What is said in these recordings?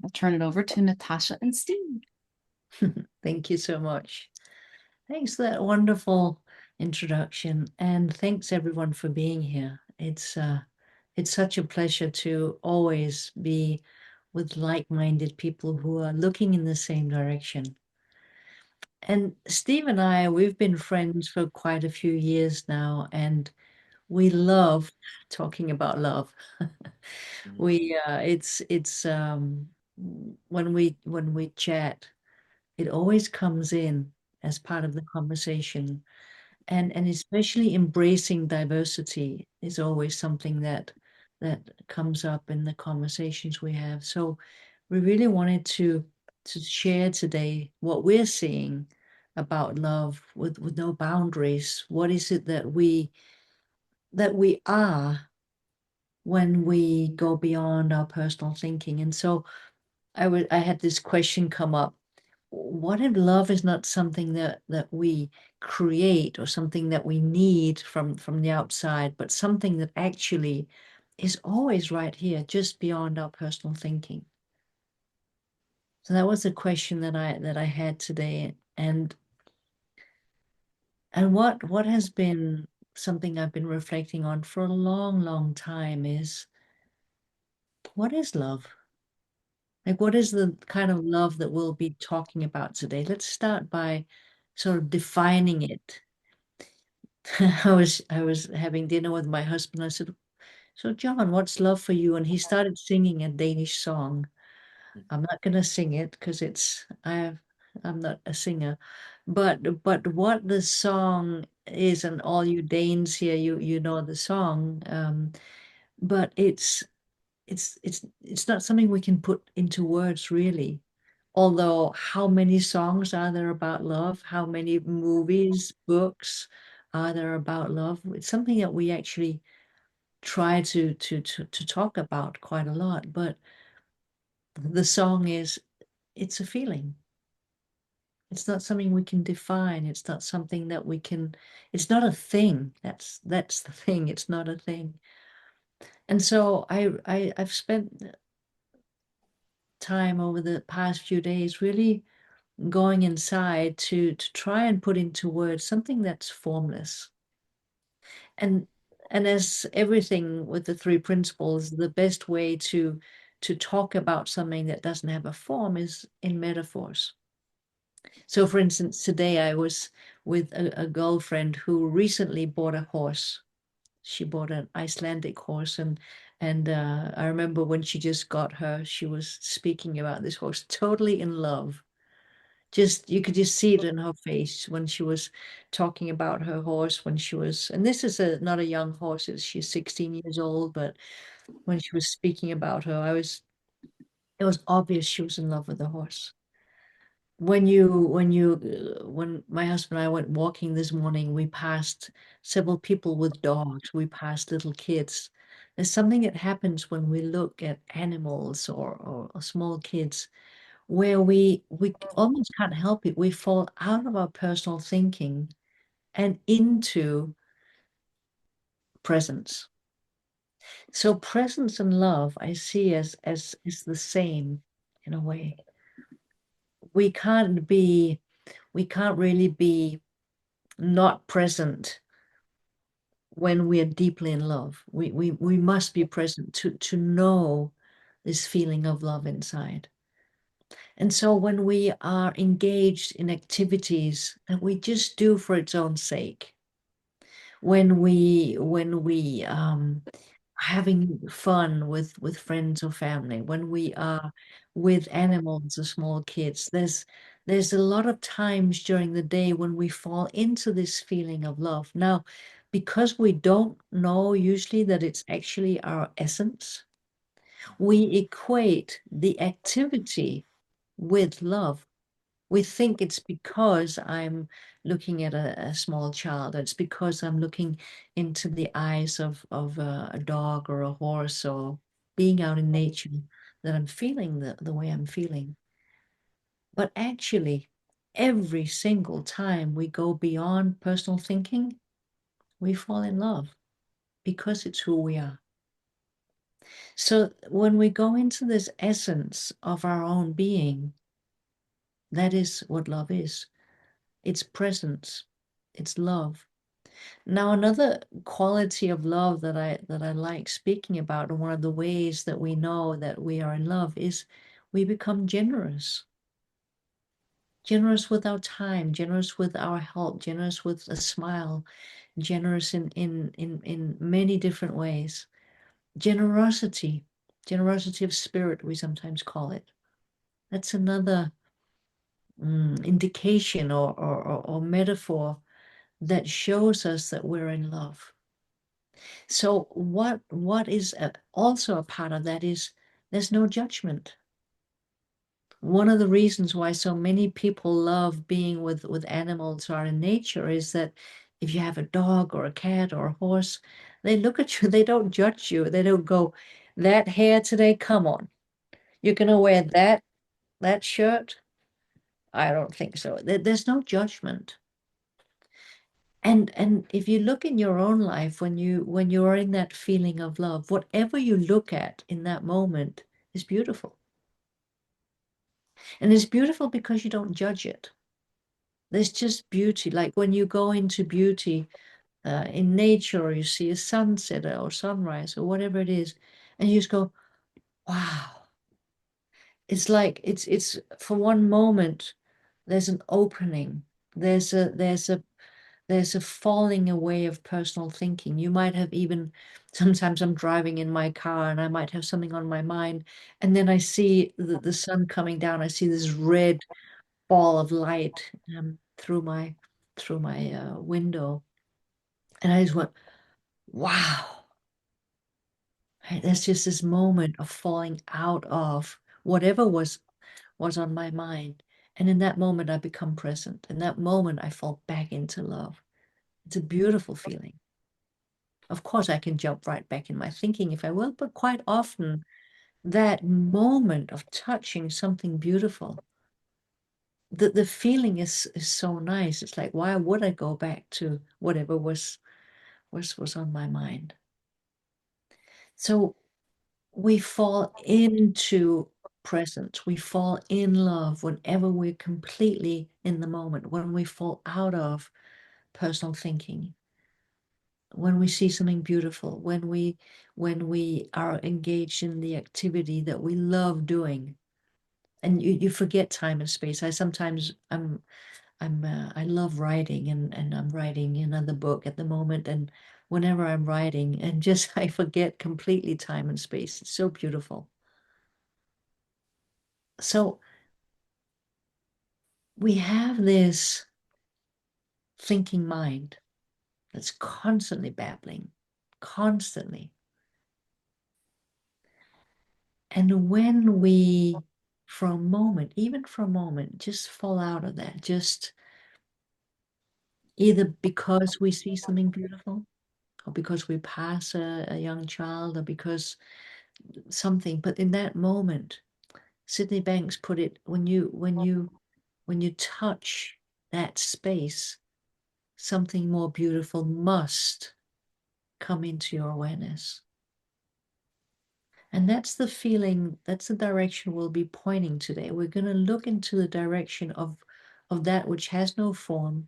I'll turn it over to Natasha and Steve. Thank you so much. Thanks for that wonderful introduction, and thanks everyone for being here. It's such a pleasure to always be with like-minded people who are looking in the same direction. And Steve and I, we've been friends for quite a few years now, and we love talking about love. It's when we chat, it always comes in as part of the conversation. And especially embracing diversity is always something that comes up in the conversations we have. So we really wanted to share today what we're seeing about love with no boundaries. What is it that we are when we go beyond our personal thinking? And so I had this question come up. What if love is not something that we create or something that we need from the outside, but something that actually is always right here, just beyond our personal thinking? So that was the question that I had today. And what has been something I've been reflecting on for a long, long time is, what is love? Like, what is the kind of love that we'll be talking about today? Let's start by sort of defining it. I was having dinner with my husband. I said, "So John, what's love for you?" And he started singing a Danish song. I'm not gonna sing it because I'm not a singer. But what the song is, and all you Danes here, you know the song. But it's not something we can put into words really. Although, how many songs are there about love? How many movies, books are there about love? It's something that we actually try to talk about quite a lot. But the song is, it's a feeling. It's not something we can define. It's not something that we can, it's not a thing. That's the thing. It's not a thing. And so I've spent time over the past few days really going inside to try and put into words something that's formless. And and as everything with the three principles, the best way to talk about something that doesn't have a form is in metaphors. So for instance, today I was with a girlfriend who recently bought a horse. She bought an Icelandic horse, and I remember when she just got her, she was speaking about this horse, totally in love. Just, you could just see it in her face when she was talking about her horse, when she was, and this is not a young horse, she's 16 years old, but when she was speaking about her, it was obvious she was in love with the horse. When my husband and I went walking this morning, we passed several people with dogs, we passed little kids. There's something that happens when we look at animals or small kids, where we almost can't help it. We fall out of our personal thinking and into presence. So presence and love I see as the same in a way. We can't be, we can't really be not present when we are deeply in love. We must be present to know this feeling of love inside. And so when we are engaged in activities that we just do for its own sake, when we having fun with friends or family, when we are with animals or small kids, there's a lot of times during the day when we fall into this feeling of love. Now, because we don't know usually that it's actually our essence, we equate the activity with love. We think it's because I'm looking at a small child, or it's because I'm looking into the eyes of a dog or a horse or being out in nature, that I'm feeling the way I'm feeling. But actually, every single time we go beyond personal thinking, we fall in love because it's who we are. So when we go into this essence of our own being, that is what love is. It's presence. It's love. Now, another quality of love that I like speaking about, and one of the ways that we know that we are in love, is we become generous. Generous with our time, generous with our help, generous with a smile, generous in many different ways. Generosity, generosity of spirit, we sometimes call it. That's another indication or metaphor that shows us that we're in love. So what is also a part of that is there's no judgment. One of the reasons why so many people love being with animals or in nature is that if you have a dog or a cat or a horse, they look at you, they don't judge you. They don't go, that hair today, come on. You're gonna wear that shirt? I don't think so. There's no judgment. And if you look in your own life when you are in that feeling of love, whatever you look at in that moment is beautiful. And it's beautiful because you don't judge it. There's just beauty. Like when you go into beauty in nature, or you see a sunset or sunrise or whatever it is, and you just go, wow. It's like it's for one moment, there's an opening. There's a falling away of personal thinking. You might have even, sometimes I'm driving in my car and I might have something on my mind, and then I see the sun coming down. I see this red ball of light through my window, and I just went, wow. Right, there's just this moment of falling out of whatever was on my mind. And in that moment, I become present. In that moment, I fall back into love. It's a beautiful feeling. Of course, I can jump right back in my thinking if I will, but quite often, that moment of touching something beautiful, the feeling is so nice. It's like, why would I go back to whatever was on my mind? So we fall into presence. We fall in love whenever we're completely in the moment, when we fall out of personal thinking, when we see something beautiful, when we are engaged in the activity that we love doing. And you forget time and space. I sometimes I love writing, and I'm writing another book at the moment, and whenever I'm writing and just I forget completely time and space. It's so beautiful. So we have this thinking mind that's constantly babbling, constantly. And when we, for a moment, even for a moment, just fall out of that, just either because we see something beautiful, or because we pass a young child, or because something, but in that moment, Sydney Banks put it, when you touch that space, something more beautiful must come into your awareness. And that's the feeling, that's the direction we'll be pointing today. We're going to look into the direction of that which has no form.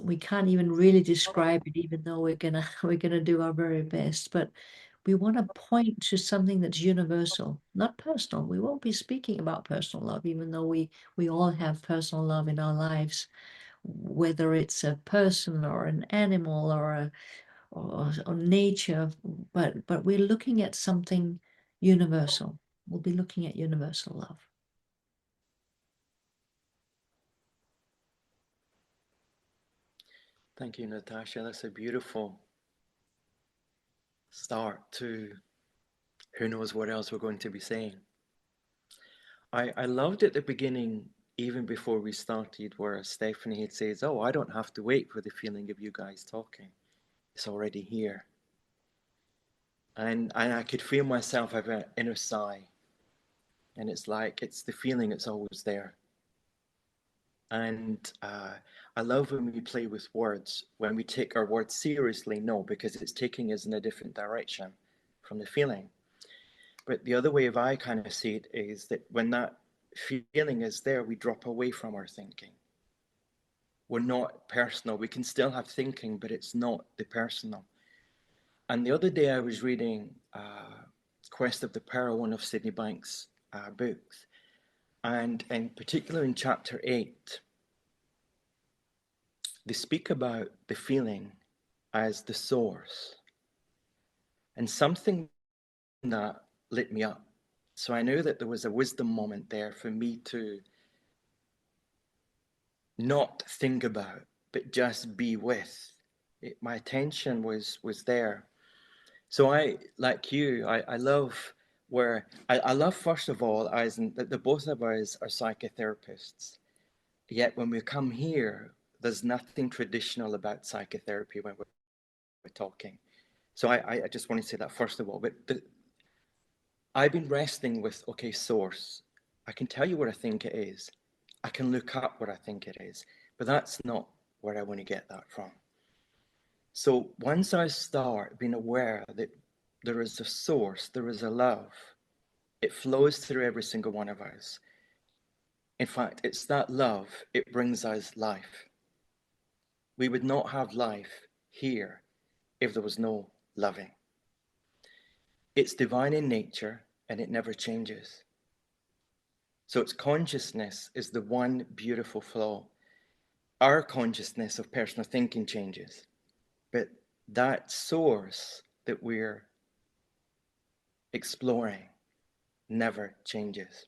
We can't even really describe it, even though we're gonna do our very best. But we want to point to something that's universal, not personal. We won't be speaking about personal love, even though we all have personal love in our lives, whether it's a person or an animal or nature, but we're looking at something universal. We'll be looking at universal love. Thank you, Natasha. That's a beautiful start to who knows what else we're going to be saying. I loved at the beginning, even before we started, where Stephanie had says, "Oh, I don't have to wait for the feeling of you guys talking. It's already here." And I could feel myself have an inner sigh. And it's like, it's the feeling, it's always there. And I love when we play with words, when we take our words seriously, no, because it's taking us in a different direction from the feeling. But the other way of I kind of see it is that when that feeling is there, we drop away from our thinking. We're not personal. We can still have thinking, but it's not the personal. And the other day I was reading Quest of the Pearl, one of Sydney Banks' books, and in particular in chapter 8, they speak about the feeling as the source, and something that lit me up. So I knew that there was a wisdom moment there for me to not think about, but just be with. My attention was there. So I, like you, I love where, I love first of all, as in that the both of us are psychotherapists. Yet when we come here, there's nothing traditional about psychotherapy when we're talking. So I just want to say that first of all. But I've been wrestling with, okay, source. I can tell you what I think it is. I can look up what I think it is. But that's not where I want to get that from. So once I start being aware that there is a source, there is a love, it flows through every single one of us. In fact, it's that love, it brings us life. We would not have life here if there was no loving. It's divine in nature and it never changes. So its consciousness is the one beautiful flaw. Our consciousness of personal thinking changes, but that source that we're exploring never changes.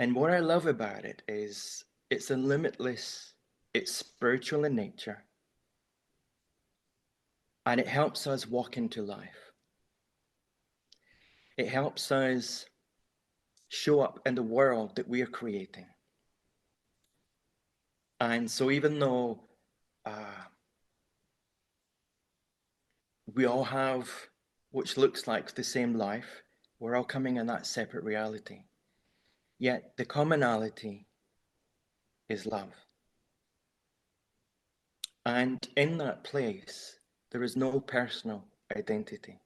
And what I love about it is it's a limitless, it's spiritual in nature, and it helps us walk into life. It helps us show up in the world that we are creating. And so even though we all have which looks like the same life, we're all coming in that separate reality. Yet the commonality is love. And in that place, there is no personal identity.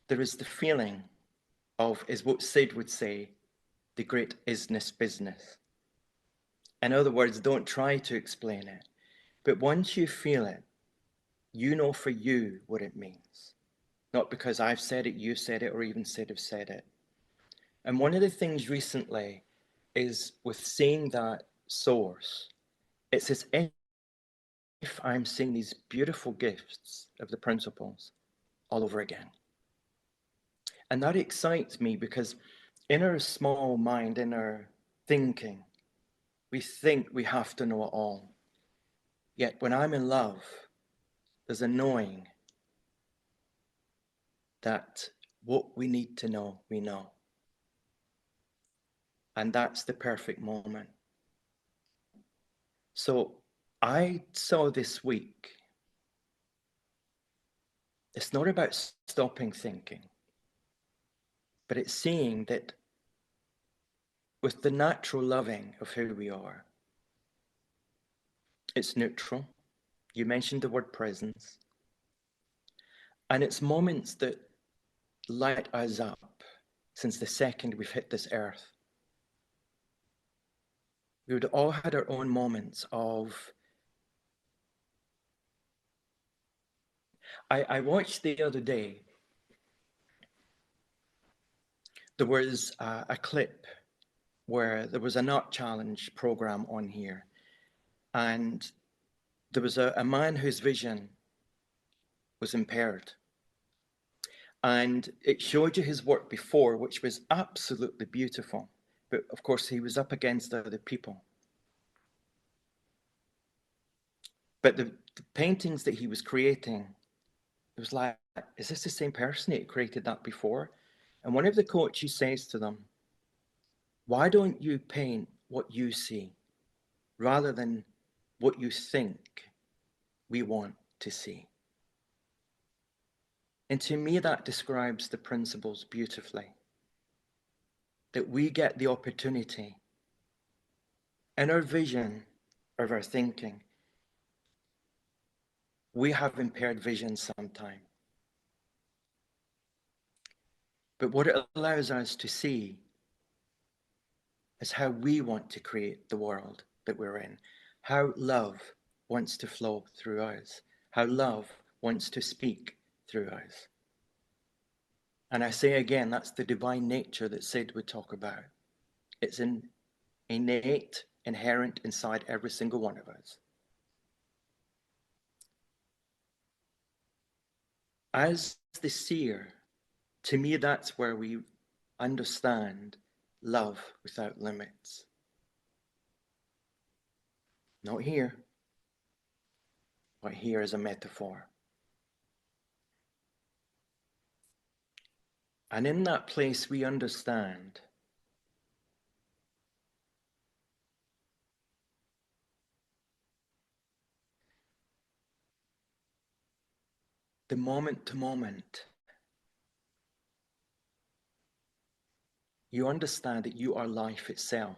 There is the feeling of, is what Sid would say, the great isness business. In other words, don't try to explain it. But once you feel it, you know for you what it means. Not because I've said it, you said it, or even Sid have said it. And one of the things recently is with seeing that source, it's as if I'm seeing these beautiful gifts of the principles all over again. And that excites me because in our small mind, in our thinking, we think we have to know it all. Yet when I'm in love, there's a knowing that what we need to know, we know. And that's the perfect moment. So I saw this week, it's not about stopping thinking, but it's seeing that with the natural loving of who we are, it's neutral. You mentioned the word presence. And it's moments that light us up since the second we've hit this earth. We would all had our own moments of. I watched the other day, there was a clip where there was an art challenge program on here. And there was a man whose vision was impaired. And it showed you his work before, which was absolutely beautiful. But of course, he was up against other people. But the paintings that he was creating, it was like, is this the same person that created that before? And one of the coaches says to them, why don't you paint what you see rather than what you think we want to see? And to me, that describes the principles beautifully. That we get the opportunity in our vision of our thinking We have impaired vision sometimes. But what it allows us to see is how we want to create the world that we're in, how love wants to flow through us, how love wants to speak through us. And I say again, that's the divine nature that Sid would talk about. It's innate, inherent inside every single one of us. As the seer, to me, that's where we understand love without limits. Not here, but here as a metaphor. And in that place, we understand the moment to moment. You understand that you are life itself.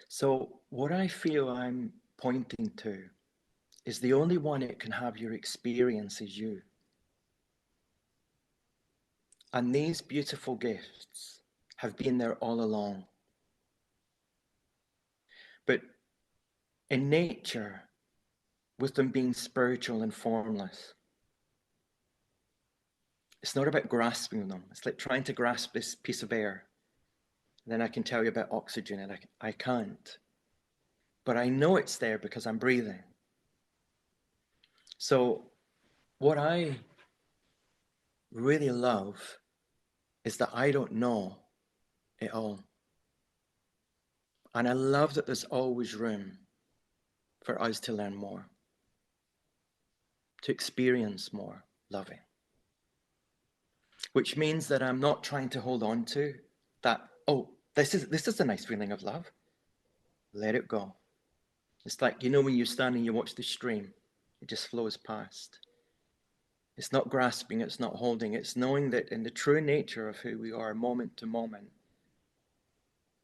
So what I feel I'm pointing to is the only one that can have your experience is you. And these beautiful gifts have been there all along. But in nature, with them being spiritual and formless, it's not about grasping them. It's like trying to grasp this piece of air. Then I can tell you about oxygen, and I can't. But I know it's there because I'm breathing. So what I really love is that I don't know it all. And I love that there's always room for us to learn more, to experience more loving. Which means that I'm not trying to hold on to that, oh, this is a nice feeling of love. Let it go. It's like, when you stand and you watch the stream, it just flows past. It's not grasping, it's not holding, it's knowing that in the true nature of who we are, moment to moment,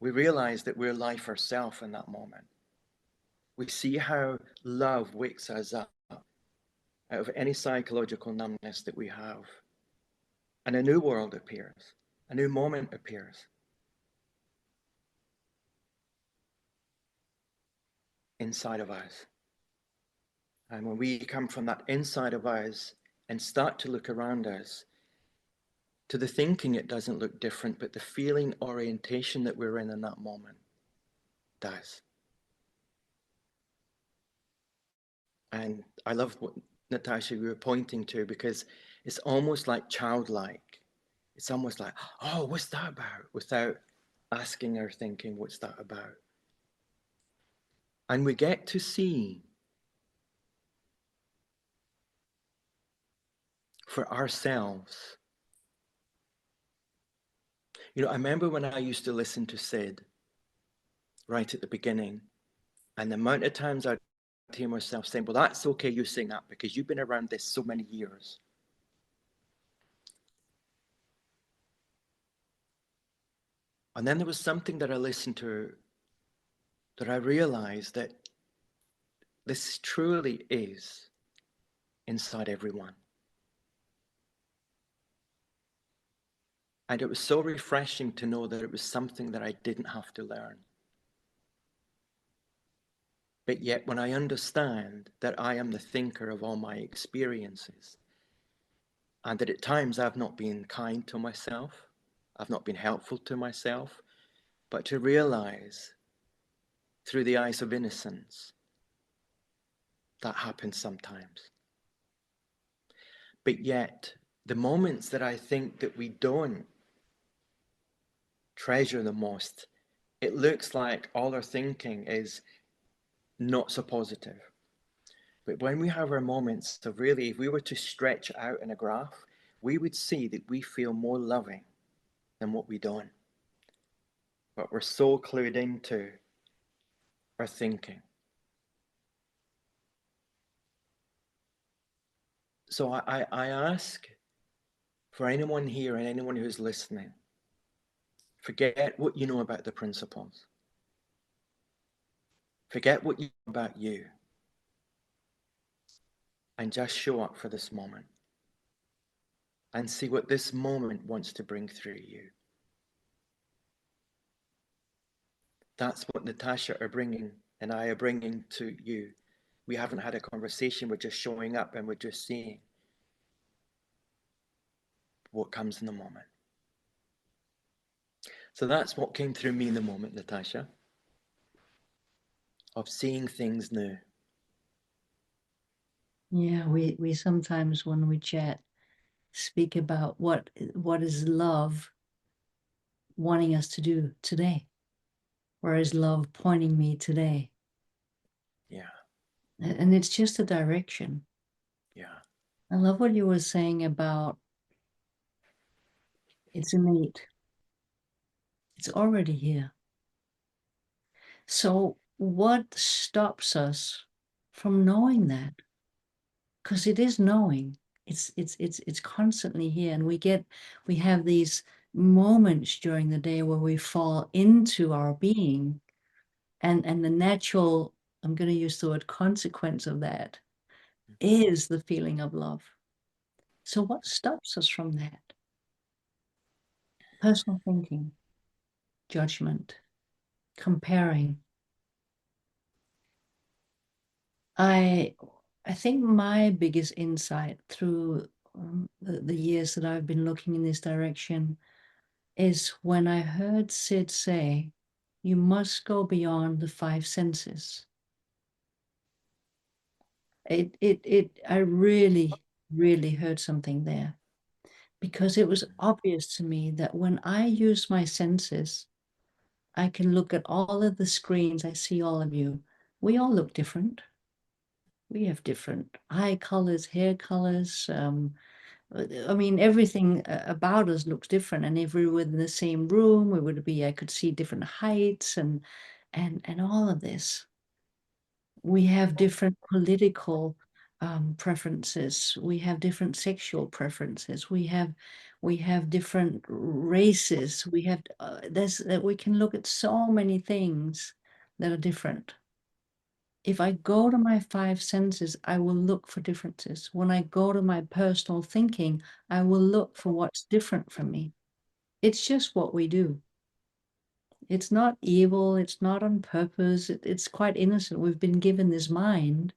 we realize that we're life ourselves in that moment. We see how love wakes us up out of any psychological numbness that we have. And a new world appears, a new moment appears. Inside of us. And when we come from that inside of us and start to look around us, to the thinking it doesn't look different, but the feeling orientation that we're in that moment does. And I love what Natasha you were pointing to, because it's almost like childlike. It's almost like, oh, what's that about? Without asking or thinking, what's that about? And we get to see for ourselves. I remember when I used to listen to Sid right at the beginning, and the amount of times I'd hear myself saying, well, that's okay, you sing that because you've been around this so many years. And then there was something that I listened to that I realized that this truly is inside everyone. And it was so refreshing to know that it was something that I didn't have to learn. But yet when I understand that I am the thinker of all my experiences, and that at times I've not been kind to myself, I've not been helpful to myself, but to realize through the eyes of innocence that happens sometimes. But yet, the moments that I think that we don't treasure the most, it looks like all our thinking is not so positive. But when we have our moments of really, if we were to stretch out in a graph, we would see that we feel more loving than what we don't. But we're so clued into our thinking. So I ask for anyone here and anyone who's listening, forget what you know about the principles. Forget what you know about you and just show up for this moment and see what this moment wants to bring through you. That's what Natasha are bringing and I are bringing to you. We haven't had a conversation, we're just showing up and we're just seeing what comes in the moment. So that's what came through me in the moment, Natasha, of seeing things new. Yeah, we sometimes when we chat speak about what is love wanting us to do today? Where is love pointing me today? Yeah, And it's just a direction. yeah, I love what you were saying about it's innate. It's already here. So what stops us from knowing that? Because it is knowing. It's constantly here. And we have these moments during the day where we fall into our being. And the natural, I'm going to use the word consequence of that, is the feeling of love. So what stops us from that? Personal thinking, judgment, comparing. I think my biggest insight through the years that I've been looking in this direction is when I heard Sid say, you must go beyond the five senses. I really, really heard something there, because it was obvious to me that when I use my senses, I can look at all of the screens. I see all of you. We all look different. We have different eye colors, hair colors. I mean, everything about us looks different. And if we were in the same room, I could see different heights and all of this. We have different political preferences. We have different sexual preferences. We have different races. We can look at so many things that are different. If I go to my five senses, I will look for differences. When I go to my personal thinking, I will look for what's different from me. It's just what we do. It's not evil. It's not on purpose. It's quite innocent. We've been given this mind.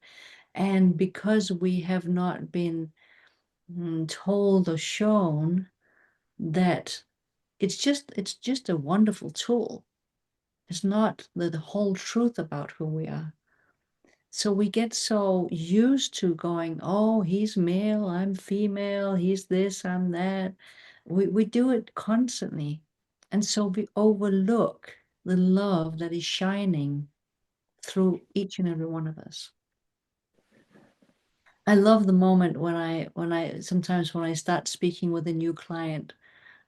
And because we have not been told or shown that it's just a wonderful tool. It's not the whole truth about who we are. So we get so used to going, oh, he's male, I'm female, he's this, I'm that. We do it constantly. And so we overlook the love that is shining through each and every one of us. I love the moment when I sometimes when I start speaking with a new client,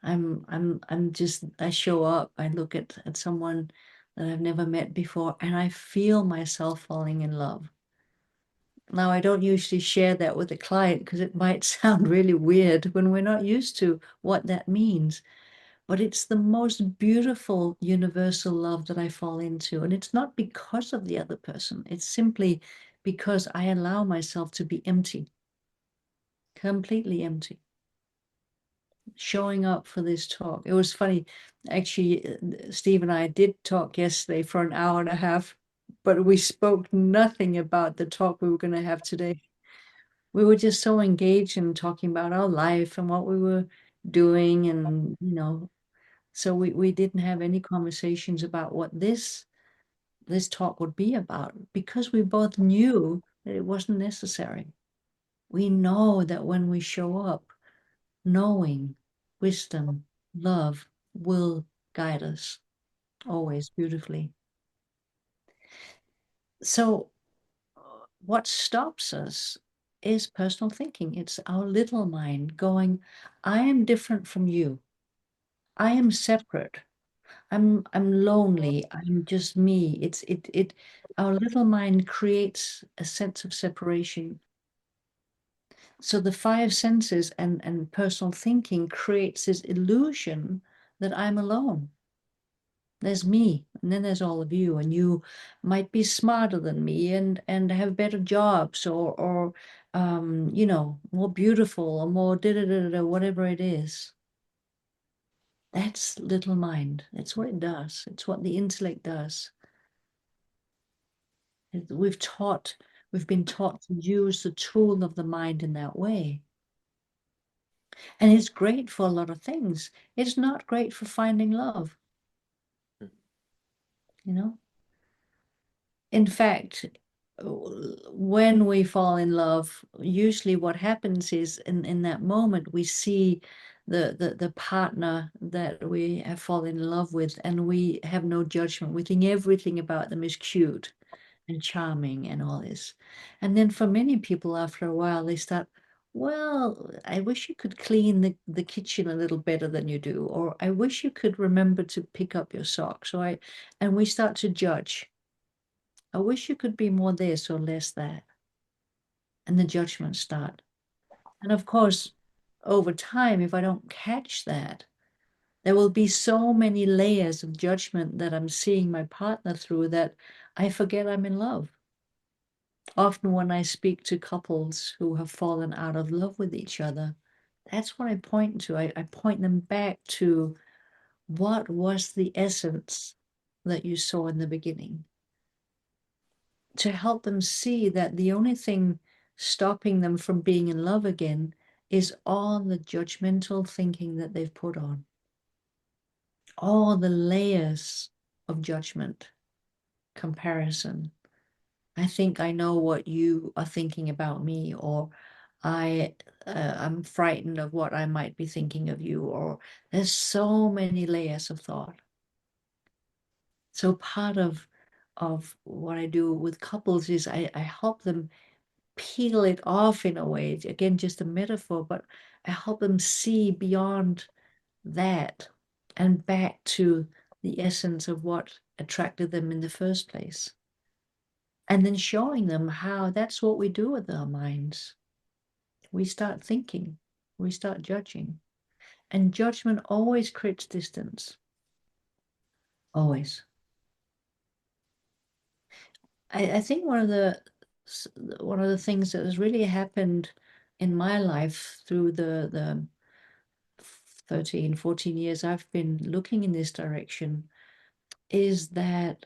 I show up, I look at someone that I've never met before, and I feel myself falling in love. Now, I don't usually share that with a client because it might sound really weird when we're not used to what that means. But it's the most beautiful universal love that I fall into. And it's not because of the other person. It's simply because I allow myself to be empty, completely empty, showing up for this talk. It was funny. Actually, Steve and I did talk yesterday for an hour and a half, but we spoke nothing about the talk we were going to have today. We were just so engaged in talking about our life and what we were doing. And, so we didn't have any conversations about what this talk would be about, because we both knew that it wasn't necessary. We know that when we show up, knowing, wisdom, love will guide us always beautifully. So what stops us is personal thinking. It's our little mind going, I am different from you. I am separate. I'm lonely. I'm just me. Our little mind creates a sense of separation. So the five senses and personal thinking creates this illusion that I'm alone. There's me, and then there's all of you, and you might be smarter than me and have better jobs or you know, more beautiful or more whatever it is. That's little mind. That's what it does. It's what the intellect does. We've been taught to use the tool of the mind in that way. And it's great for a lot of things. It's not great for finding love. You know? In fact, when we fall in love, usually what happens is in that moment we see the partner that we have fallen in love with, and we have no judgment. We think everything about them is cute and charming and all this. And then for many people, after a while, they start, well, I wish you could clean the kitchen a little better than you do, or I wish you could remember to pick up your socks. And we start to judge. I wish you could be more this or less that. And the judgments start. And of course, over time, if I don't catch that, there will be so many layers of judgment that I'm seeing my partner through that I forget I'm in love. Often when I speak to couples who have fallen out of love with each other, that's what I point to. I point them back to what was the essence that you saw in the beginning, to help them see that the only thing stopping them from being in love again is all the judgmental thinking that they've put on, all the layers of judgment, comparison. I think I know what you are thinking about me, or I'm frightened of what I might be thinking of you, or there's so many layers of thought. So part of what I do with couples is I help them peel it off in a way. Again, just a metaphor, but I help them see beyond that and back to the essence of what attracted them in the first place. And then showing them how that's what we do with our minds. We start thinking, we start judging. And judgment always creates distance. Always. I think one of the things that has really happened in my life through the 13, 14 years I've been looking in this direction is that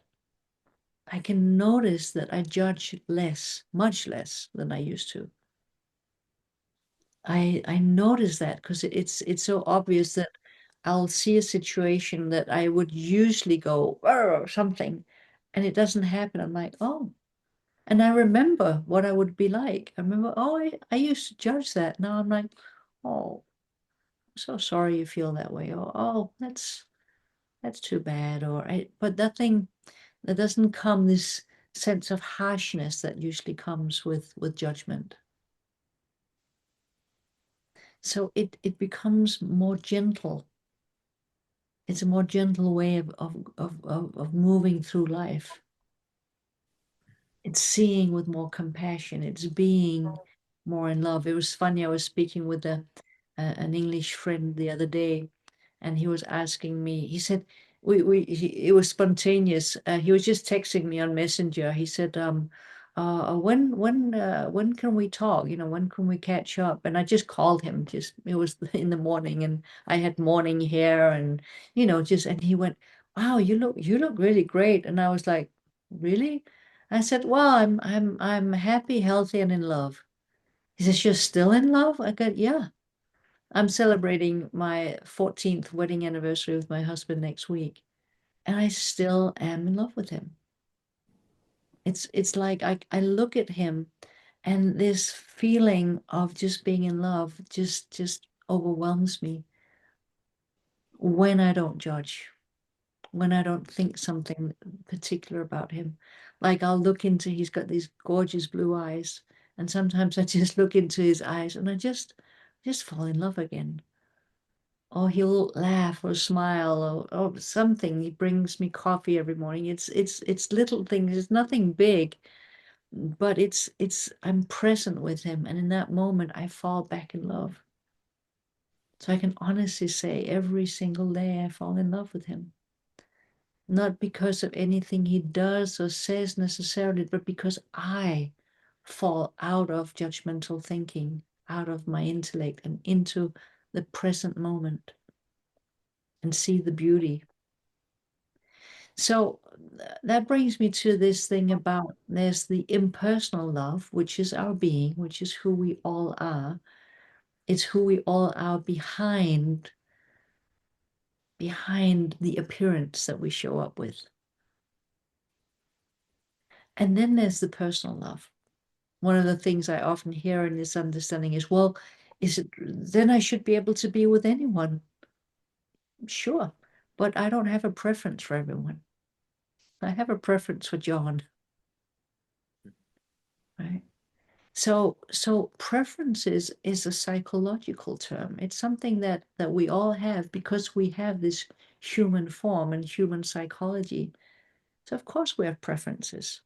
I can notice that I judge less, much less than I used to. I notice that because it's so obvious that I'll see a situation that I would usually go or something, and it doesn't happen. I'm like, oh, and I remember what I would be like. I remember, oh, I used to judge that. Now I'm like, oh, I'm so sorry you feel that way, or oh, that's too bad, but nothing that doesn't come this sense of harshness that usually comes with judgment. So it becomes more gentle. It's a more gentle way of moving through life. It's seeing with more compassion. It's being more in love. It was funny. I was speaking with an English friend the other day, and he was asking me. He said, it was spontaneous. He was just texting me on Messenger. He said, when can we talk? You know, when can we catch up? And I just called him. Just it was in the morning, and I had morning hair, and you know, and he went, "Wow, you look really great." And I was like, "Really?" I said, "Well, I'm happy, healthy, and in love." He says, "You're still in love?" I go, "Yeah. I'm celebrating my 14th wedding anniversary with my husband next week, and I still am in love with him." It's like I look at him, and this feeling of just being in love just overwhelms me when I don't judge, when I don't think something particular about him. Like I'll look into, he's got these gorgeous blue eyes, and sometimes I just look into his eyes and I just fall in love again. Or he'll laugh or smile or something. He brings me coffee every morning. It's little things. It's nothing big, but it's I'm present with him, and in that moment I fall back in love. So I can honestly say every single day I fall in love with him. not because of anything he does or says necessarily, but because I fall out of judgmental thinking, out of my intellect, and into the present moment and see the beauty. So that brings me to this thing about there's the impersonal love, which is our being, which is who we all are. It's who we all are behind the appearance that we show up with. And then there's the personal love. One of the things I often hear in this understanding is, well, is it then I should be able to be with anyone? Sure, but I don't have a preference for everyone. I have a preference for John, right? So preference is a psychological term. It's something that we all have because we have this human form and human psychology. So of course we have preferences.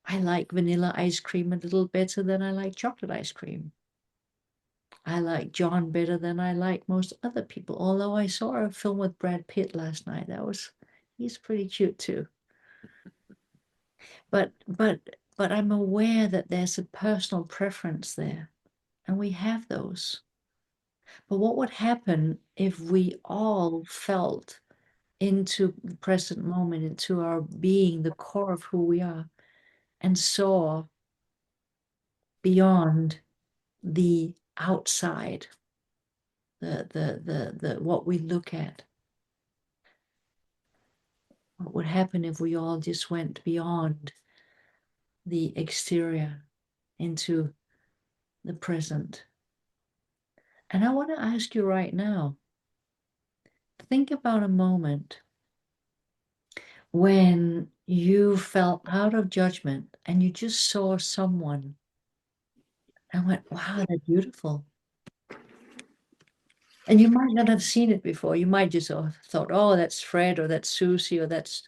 I like vanilla ice cream a little better than I like chocolate ice cream. I like John better than I like most other people. Although I saw a film with Brad Pitt last night. He's pretty cute too. But I'm aware that there's a personal preference there. And we have those. But what would happen if we all felt into the present moment, into our being, the core of who we are, and saw beyond the outside, the what we look at? What would happen if we all just went beyond the exterior into the present? And I want to ask you right now, think about a moment when you fell out of judgment and you just saw someone and went, wow, they're beautiful. And you might not have seen it before. You might just have thought, oh, that's Fred or that's Susie or that's,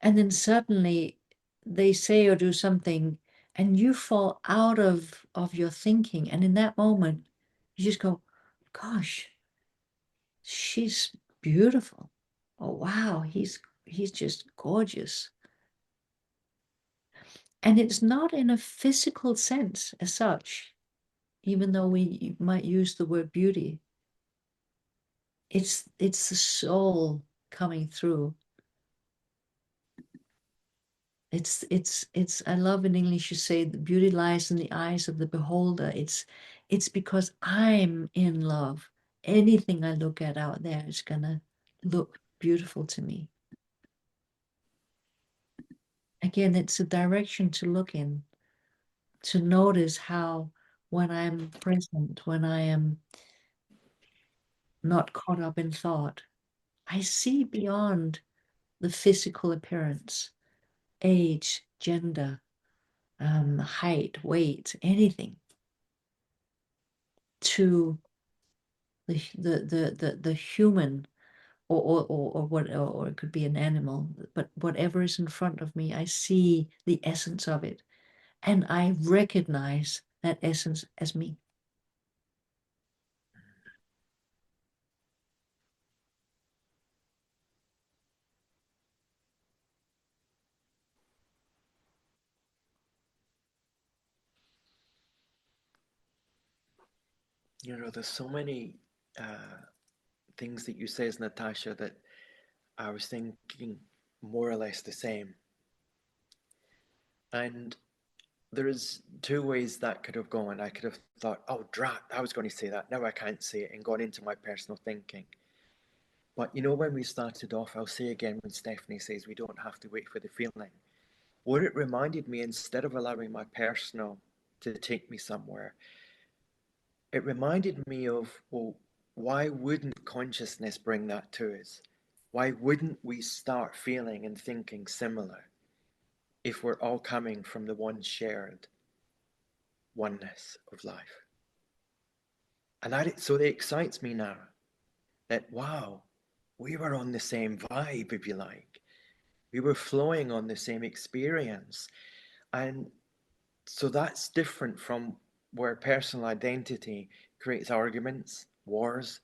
and then suddenly they say or do something and you fall out of your thinking. And in that moment, you just go, gosh, she's beautiful. Oh, wow, he's just gorgeous. And it's not in a physical sense as such, even though we might use the word beauty. It's the soul coming through. It's I love in English you say the beauty lies in the eyes of the beholder. It's because I'm in love. Anything I look at out there is gonna look beautiful to me. Again, it's a direction to look in, to notice how when I'm present, when I am not caught up in thought, I see beyond the physical appearance, age, gender, height, weight, anything, to the human, or what, or it could be an animal, but whatever is in front of me, I see the essence of it, and I recognize that essence as me. You know, there's so many things that you says, Natasha, that I was thinking more or less the same. And there's two ways that could have gone. I could have thought, oh, drat, I was going to say that. Now I can't say it, and gone into my personal thinking. But you know, when we started off, I'll say again when Stephanie says we don't have to wait for the feeling. What it reminded me, instead of allowing my personal to take me somewhere, it reminded me of, well, why wouldn't consciousness bring that to us? Why wouldn't we start feeling and thinking similar if we're all coming from the one shared oneness of life? And so it excites me now that, wow, we were on the same vibe, if you like. We were flowing on the same experience. And so that's different from where personal identity creates arguments, wars.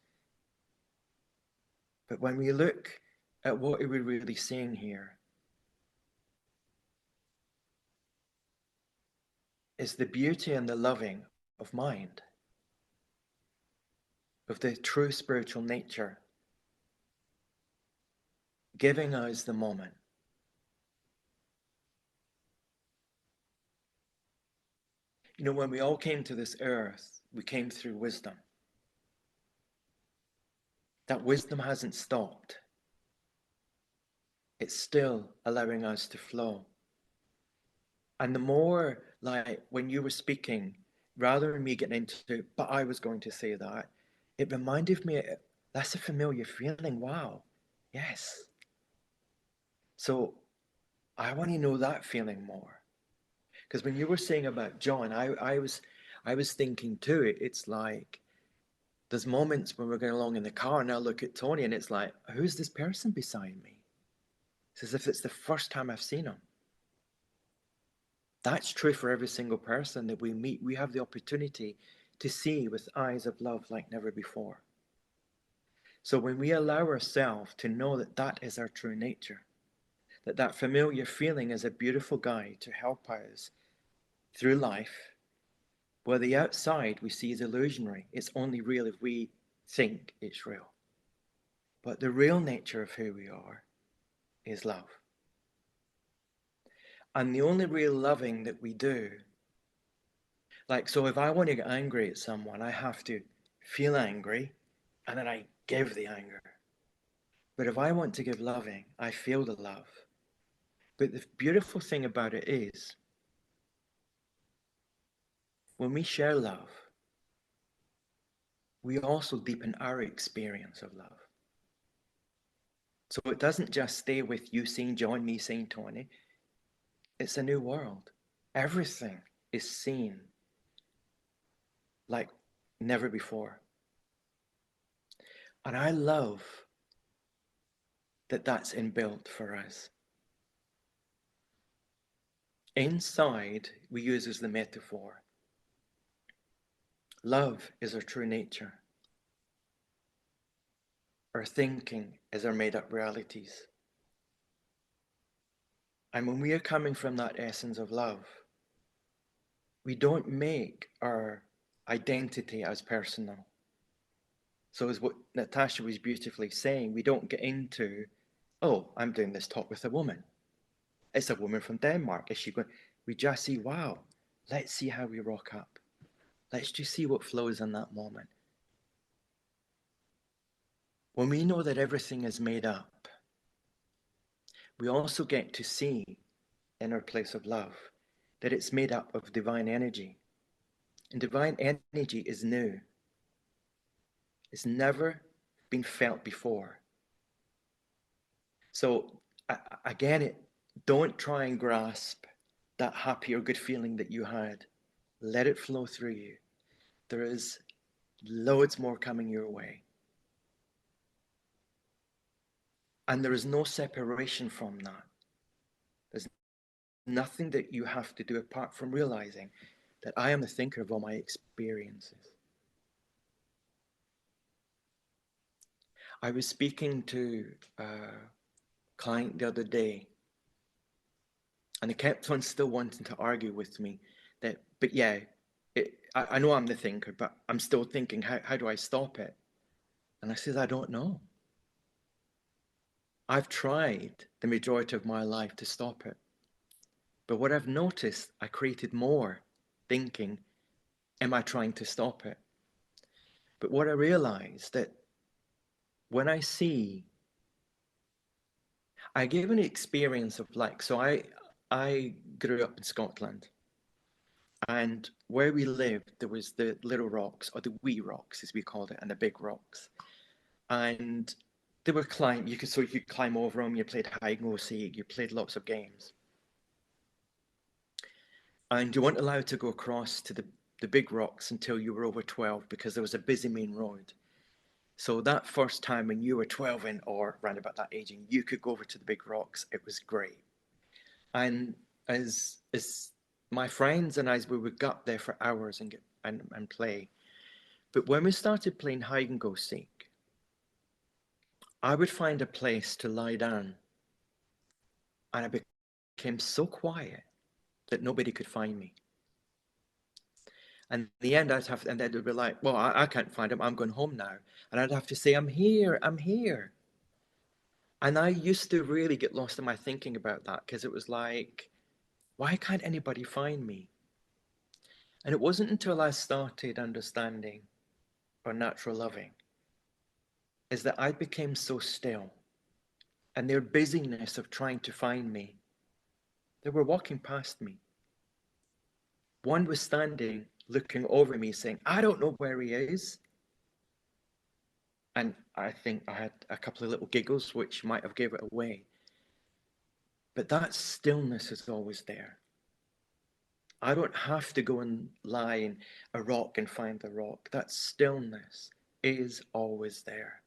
But when we look at what are we really saying here is the beauty and the loving of mind, of the true spiritual nature, giving us the moment. You know, when we all came to this earth, we came through wisdom. That wisdom hasn't stopped. It's still allowing us to flow. And the more, like, when you were speaking, rather than me getting into, but I was going to say that, it reminded me, that's a familiar feeling. Wow. Yes. So I want to know that feeling more. Because when you were saying about John, I was thinking too, it's like, there's moments when we're going along in the car and I look at Tony and it's like, who's this person beside me? It's as if it's the first time I've seen him. That's true for every single person that we meet. We have the opportunity to see with eyes of love like never before. So when we allow ourselves to know that that is our true nature, that that familiar feeling is a beautiful guide to help us through life, where the outside we see is illusionary. It's only real if we think it's real. But the real nature of who we are is love. And the only real loving that we do, like, so if I want to get angry at someone, I have to feel angry and then I give the anger. But if I want to give loving, I feel the love. But the beautiful thing about it is, when we share love, we also deepen our experience of love. So it doesn't just stay with you saying John, me saying Tony. It's a new world. Everything is seen like never before. And I love that that's inbuilt for us. Inside, we use as the metaphor. Love is our true nature. Our thinking is our made-up realities. And when we are coming from that essence of love, we don't make our identity as personal. So as what Natasha was beautifully saying, we don't get into, oh, I'm doing this talk with a woman. It's a woman from Denmark. Is she going? We just see, wow, let's see how we rock up. Let's just see what flows in that moment. When we know that everything is made up, we also get to see in our place of love that it's made up of divine energy. And divine energy is new. It's never been felt before. So again, don't try and grasp that happy or good feeling that you had. Let it flow through you. There is loads more coming your way. And there is no separation from that. There's nothing that you have to do apart from realizing that I am the thinker of all my experiences. I was speaking to a client the other day, and they kept on still wanting to argue with me that, but yeah, I know I'm the thinker, but I'm still thinking, how do I stop it? And I said, I don't know. I've tried the majority of my life to stop it. But what I've noticed, I created more thinking, am I trying to stop it? But what I realized that when I gave an experience of like, so I grew up in Scotland, and where we lived, there was the little rocks, or the wee rocks as we called it, and the big rocks. And they were you could climb over them, you played hide and go seek, you played lots of games. And you weren't allowed to go across to the big rocks until you were over 12 because there was a busy main road. So that first time when you were 12 or around about that age and you could go over to the big rocks, it was great. And as my friends and I, we would go up there for hours and play. But when we started playing hide and go seek, I would find a place to lie down, and I became so quiet that nobody could find me. And in the end, and they'd be like, well, I can't find him. I'm going home now. And I'd have to say, I'm here, I'm here. And I used to really get lost in my thinking about that, because it was like, why can't anybody find me? And it wasn't until I started understanding or natural loving is that I became so still, and their busyness of trying to find me, they were walking past me. One was standing looking over me saying, I don't know where he is. And I think I had a couple of little giggles which might have gave it away. But that stillness is always there. I don't have to go and lie in a rock and find the rock. That stillness is always there.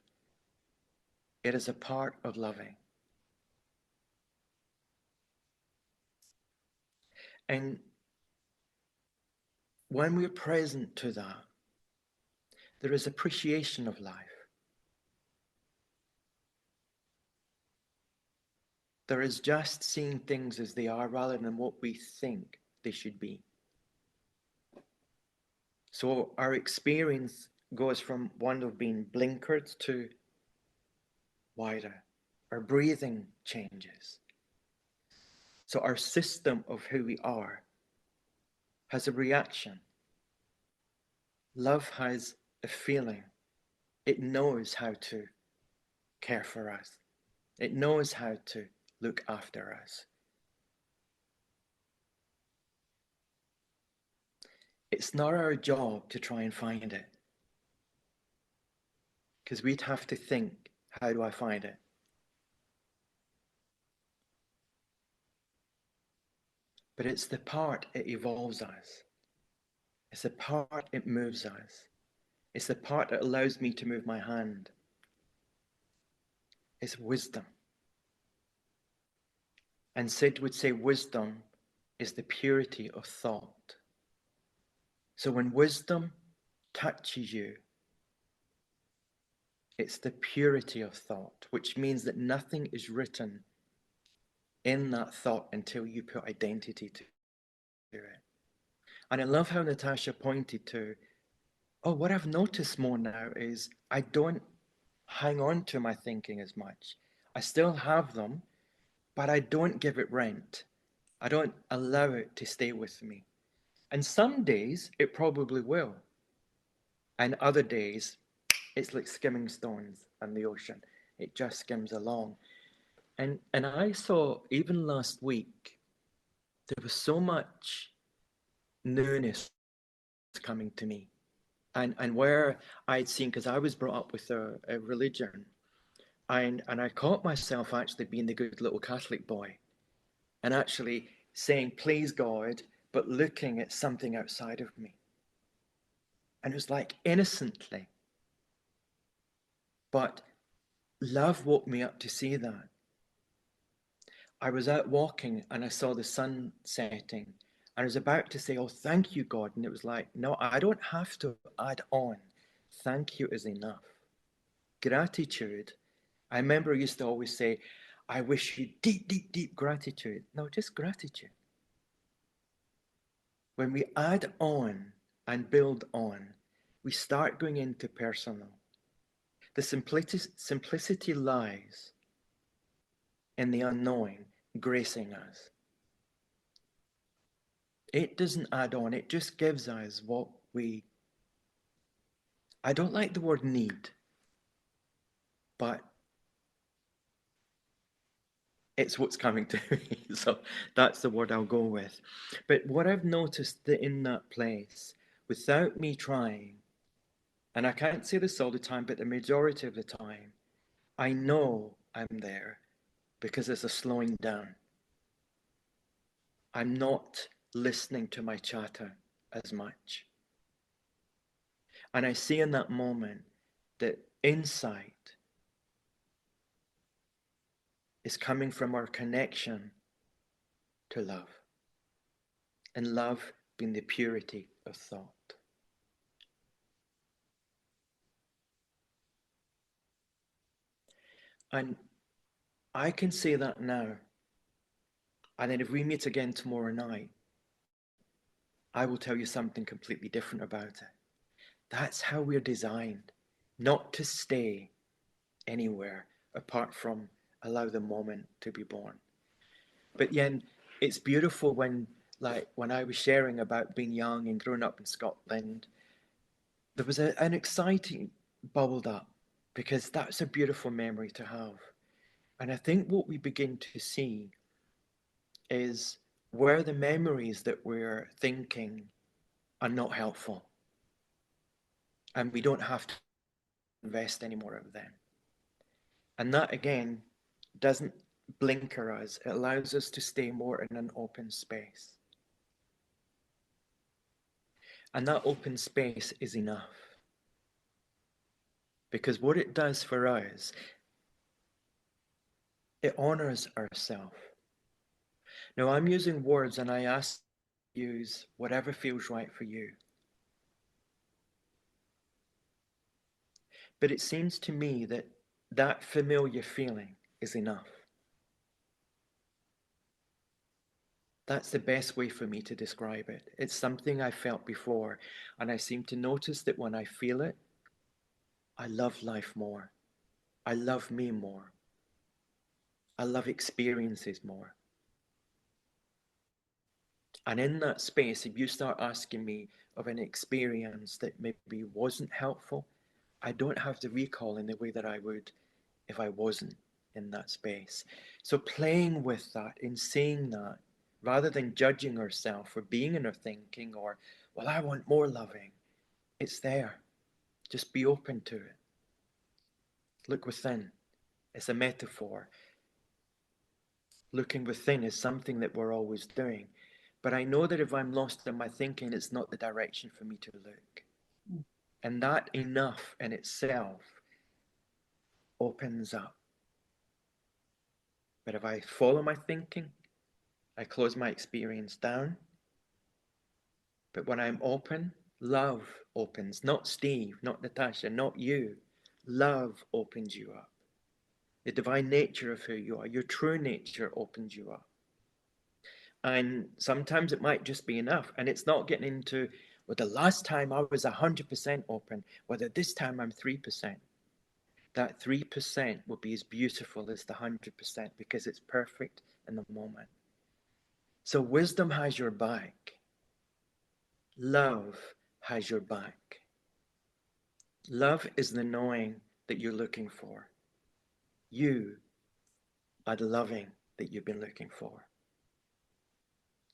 It is a part of loving. And when we're present to that, there is appreciation of life. There is just seeing things as they are rather than what we think they should be. So our experience goes from one of being blinkered to wider. Our breathing changes. So our system of who we are has a reaction. Love has a feeling. It knows how to care for us. It knows how to look after us. It's not our job to try and find it, because we'd have to think, how do I find it? But it's the part it evolves us. It's the part it moves us. It's the part that allows me to move my hand. It's wisdom. And Sid would say wisdom is the purity of thought. So when wisdom touches you, it's the purity of thought, which means that nothing is written in that thought until you put identity to it. And I love how Natasha pointed to, what I've noticed more now is I don't hang on to my thinking as much. I still have them, but I don't give it rent. I don't allow it to stay with me. And some days it probably will. And other days it's like skimming stones on the ocean. It just skims along. And I saw even last week, there was so much newness coming to me. And where I'd seen, because I was brought up with a religion, and I caught myself actually being the good little Catholic boy and actually saying, please God, but looking at something outside of me. And it was like innocently. But love woke me up to see that. I was out walking and I saw the sun setting. I was about to say, oh, thank you, God. And it was like, no, I don't have to add on. Thank you is enough. Gratitude. I remember I used to always say, I wish you deep, deep, deep gratitude. No, just gratitude. When we add on and build on, we start going into personal. The simplicity lies in the unknowing gracing us. It doesn't add on, it just gives us what we, I don't like the word need, but it's what's coming to me. So that's the word I'll go with. But what I've noticed that in that place, without me trying, and I can't say this all the time, but the majority of the time, I know I'm there because there's a slowing down. I'm not listening to my chatter as much. And I see in that moment that insight is coming from our connection to love. And love being the purity of thought. And I can say that now. And then if we meet again tomorrow night, I will tell you something completely different about it. That's how we're designed, not to stay anywhere apart from allow the moment to be born. But then it's beautiful when, like, when I was sharing about being young and growing up in Scotland, there was an exciting bubbled up because that's a beautiful memory to have. And I think what we begin to see is where the memories that we're thinking are not helpful. And we don't have to invest any more of them. And that again doesn't blinker us, it allows us to stay more in an open space. And that open space is enough. Because what it does for us, it honors ourselves. Now I'm using words and I ask you to use whatever feels right for you. But it seems to me that that familiar feeling is enough. That's the best way for me to describe it. It's something I felt before, and I seem to notice that when I feel it, I love life more. I love me more. I love experiences more. And in that space, if you start asking me of an experience that maybe wasn't helpful, I don't have to recall in the way that I would if I wasn't in that space. So playing with that, in seeing that, rather than judging ourselves for being in our thinking or, well, I want more loving, it's there. Just be open to it. Look within. It's a metaphor. Looking within is something that we're always doing. But I know that if I'm lost in my thinking, it's not the direction for me to look. And that enough in itself opens up. But if I follow my thinking, I close my experience down. But when I'm open, love opens. Not Steve, not Natasha, not you. Love opens you up. The divine nature of who you are, your true nature opens you up. And sometimes it might just be enough. And it's not getting into, well, the last time I was 100% open, whether this time I'm 3%. That 3% will be as beautiful as the 100% because it's perfect in the moment. So wisdom has your back. Love has your back. Love is the knowing that you're looking for. You are the loving that you've been looking for.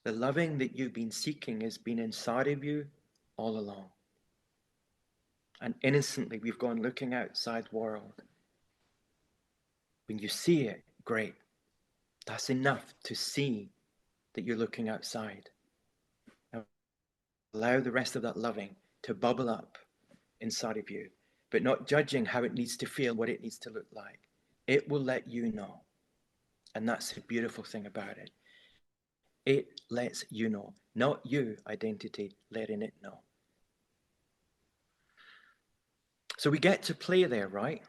The loving that you've been seeking has been inside of you all along. And innocently, we've gone looking outside the world. When you see it, great. That's enough to see that you're looking outside. Now, allow the rest of that loving to bubble up inside of you, but not judging how it needs to feel, what it needs to look like. It will let you know. And that's the beautiful thing about it. It lets you know, not you, identity, letting it know. So we get to play there, right?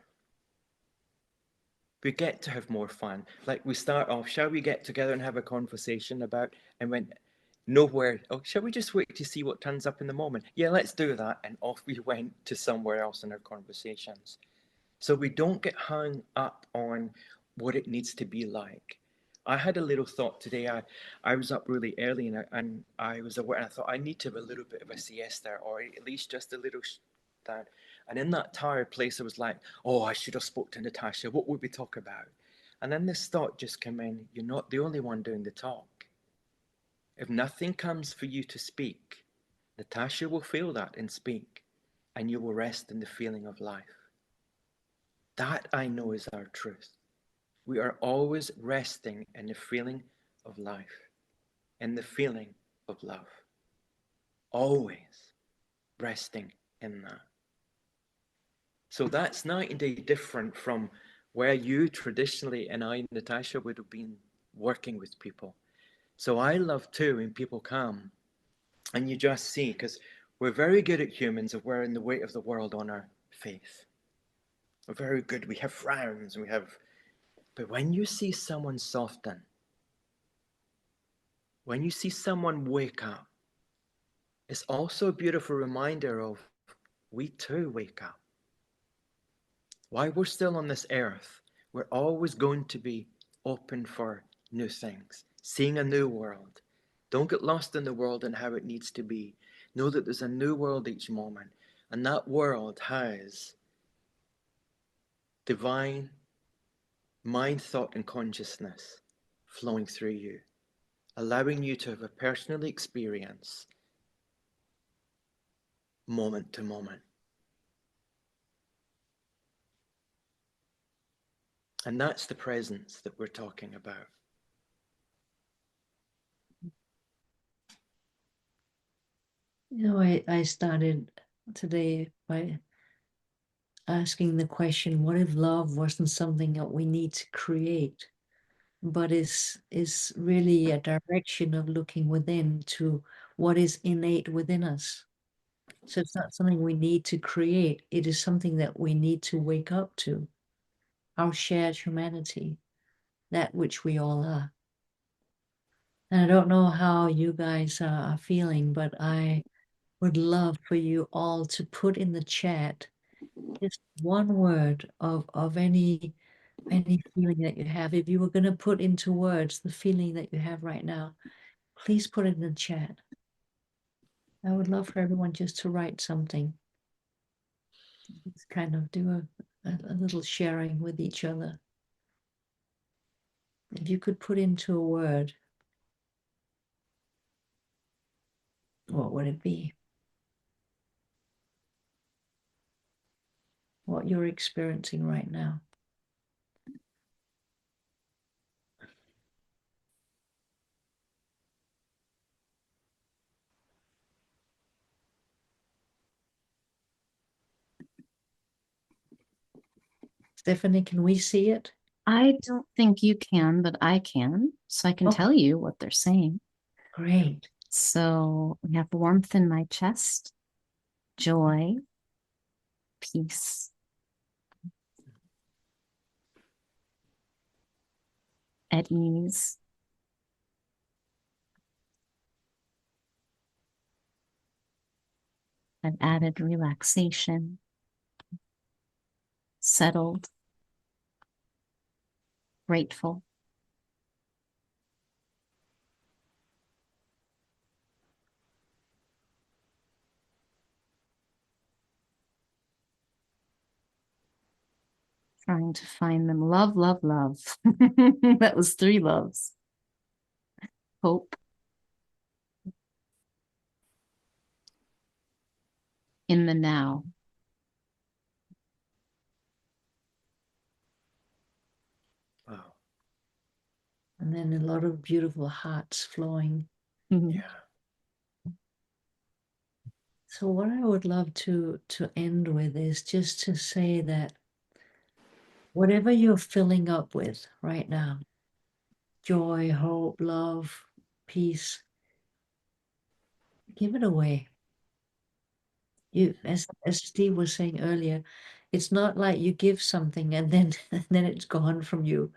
We get to have more fun. Like we start off, shall we get together and have a conversation about, and went nowhere, oh, shall we just wait to see what turns up in the moment? Yeah, let's do that. And off we went to somewhere else in our conversations. So we don't get hung up on what it needs to be like. I had a little thought today. I was up really early and I was aware, and I thought I need to have a little bit of a siesta or at least just a little that. And in that tired place, I was like, oh, I should have spoke to Natasha. What would we talk about? And then this thought just came in, you're not the only one doing the talk. If nothing comes for you to speak, Natasha will feel that and speak, and you will rest in the feeling of life. That I know is our truth. We are always resting in the feeling of life, in the feeling of love. Always resting in that. So that's night and day different from where you traditionally and I, Natasha, would have been working with people. So I love too when people come and you just see, because we're very good at humans of wearing the weight of the world on our face. We're very good. We have frowns and we have But when you see someone soften, when you see someone wake up, it's also a beautiful reminder of we too wake up. While we're still on this earth, we're always going to be open for new things, seeing a new world. Don't get lost in the world and how it needs to be. Know that there's a new world each moment, and that world has divine mind, thought, and consciousness flowing through you, allowing you to have a personal experience moment to moment. And that's the presence that we're talking about. You know, I started today by asking the question, what if love wasn't something that we need to create, but is really a direction of looking within to what is innate within us. So it's not something we need to create. It is something that we need to wake up to, our shared humanity, that which we all are. And I don't know how you guys are feeling, but I would love for you all to put in the chat just one word of any feeling that you have. If you were going to put into words the feeling that you have right now, please put it in the chat. I would love for everyone just to write something. Just kind of do a little sharing with each other. If you could put into a word, what would it be? What you're experiencing right now. Stephanie, can we see it? I don't think you can, but I can. So I can Okay. tell you what they're saying. Great. So we have warmth in my chest, joy, peace, at ease, an added relaxation, settled, grateful. Trying to find them. Love, love, love. That was 3 loves. Hope. In the now. Wow. And then a lot of beautiful hearts flowing. Yeah. So what I would love to end with is just to say that whatever you're filling up with right now, joy, hope, love, peace, give it away. You, as Steve was saying earlier, it's not like you give something and then and then it's gone from you.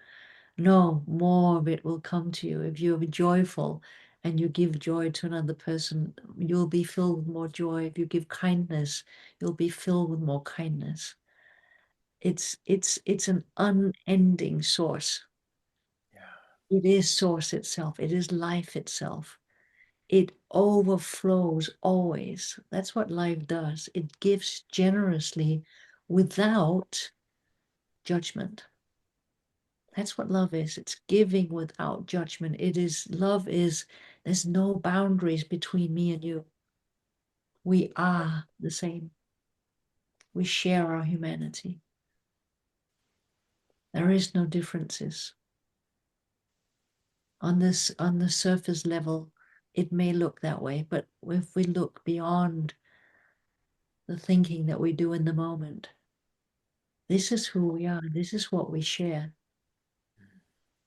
No, more of it will come to you. If you're joyful and you give joy to another person, you'll be filled with more joy. If you give kindness, you'll be filled with more kindness. It's an unending source. Yeah. It is source itself. It is life itself. It overflows always. That's what life does. It gives generously without judgment. That's what love is. It's giving without judgment. Love is, there's no boundaries between me and you. We are the same. We share our humanity. There is no differences. On the surface level, it may look that way, but if we look beyond the thinking that we do in the moment, this is who we are. This is what we share.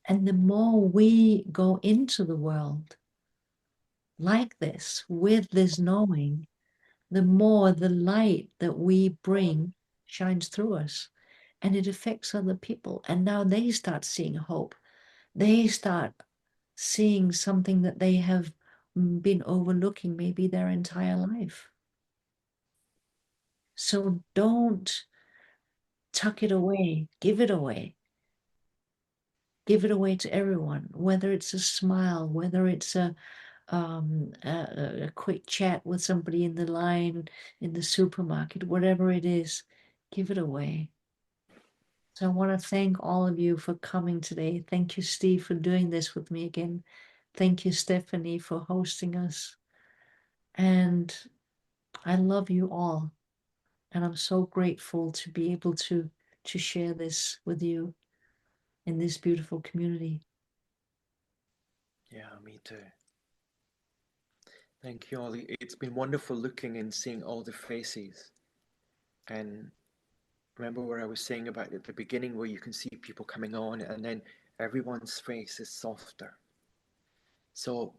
And the more we go into the world like this, with this knowing, the more the light that we bring shines through us. and it affects other people. And now they start seeing hope. They start seeing something that they have been overlooking maybe their entire life. So don't tuck it away, give it away. Give it away to everyone, whether it's a smile, whether it's a quick chat with somebody in the line in the supermarket, whatever it is, give it away. So I want to thank all of you for coming today. Thank you, Steve, for doing this with me again. Thank you, Stephanie, for hosting us. And I love you all. And I'm so grateful to be able to share this with you in this beautiful community. Yeah, me too. Thank you, Ollie. It's been wonderful looking and seeing all the faces. And remember what I was saying about at the beginning, where you can see people coming on and then everyone's face is softer. So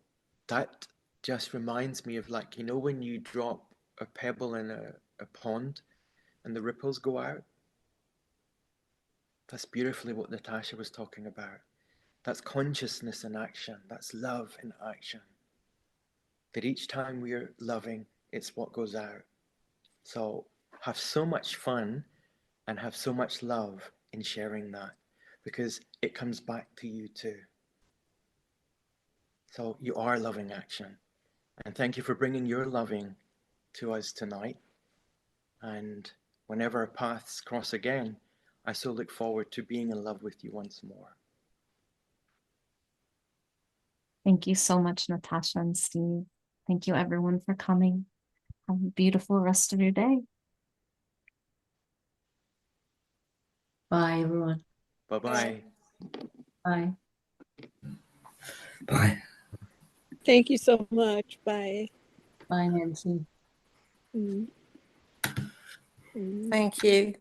that just reminds me of, like, you know, when you drop a pebble in a pond and the ripples go out? That's beautifully what Natasha was talking about. That's consciousness in action. That's love in action. That each time we're loving, it's what goes out. So have so much fun and have so much love in sharing that, because it comes back to you too. So you are loving action. And thank you for bringing your loving to us tonight. And whenever our paths cross again, I so look forward to being in love with you once more. Thank you so much, Natasha and Steve. Thank you, everyone, for coming. Have a beautiful rest of your day. Bye, everyone. Bye-bye. Bye. Bye. Thank you so much. Bye. Bye, Nancy. Mm. Mm. Thank you.